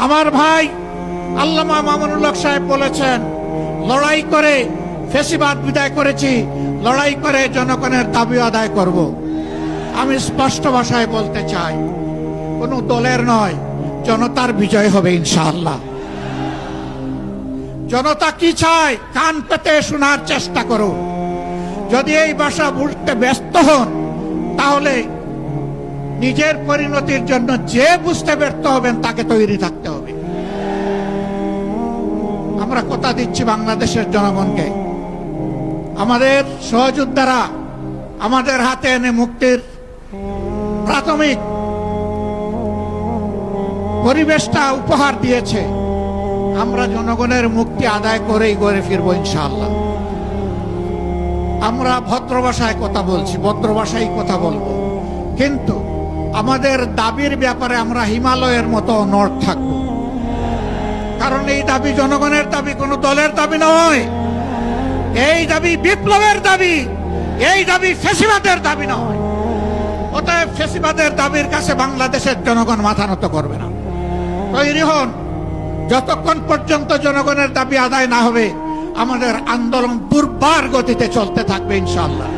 আমার ভাই আল্লামা মামুনুল হক সাহেব বলেছেন, লড়াই করে ফ্যাসিবাদ বিদায় করেছি, লড়াই করে জনগণের দাবি আদায় করব। আমি স্পষ্ট ভাষায় বলতে চাই, কোন দলের নয়, জনতার বিজয় হবে ইনশাআল্লাহ। জনতা কি চায় কান পেতে শোনার চেষ্টা করুন। যদি এই ভাষা বুঝতে ব্যস্ত হন, তাহলে নিজের পরিণতির জন্য যে বুঝতে ব্যর্থ হবেন তাকে তৈরি থাকতে হবে। আমরা কথা দিচ্ছি বাংলাদেশের জনগণকে, আমাদের সহযোদ্ধারা আমাদের হাতে এনে মুক্তির প্রাথমিক পরিবেশটা উপহার দিয়েছে। আমরা জনগণের মুক্তি আদায় করেই ঘরে ফিরবো ইনশাআল্লাহ। আমরা ভদ্র ভাষায় কথা বলছি, ভদ্র ভাষায় কথা বলবো, কিন্তু আমাদের দাবির ব্যাপারে আমরা হিমালয়ের মতো অনড় থাকবো। কারণ এই দাবি জনগণের দাবি, কোনো দলের দাবি নয়। এই দাবি বিপ্লবের দাবি, এই দাবি ফ্যাসিবাদের দাবি নয়। অতএব ফ্যাসিবাদের দাবির কাছে বাংলাদেশের জনগণ মাথা নত করবে না। তৈরি হন। যতক্ষণ পর্যন্ত জনগণের দাবি আদায় না হবে, আমাদের আন্দোলন দুর্বার গতিতে চলতে থাকবে ইনশাআল্লাহ।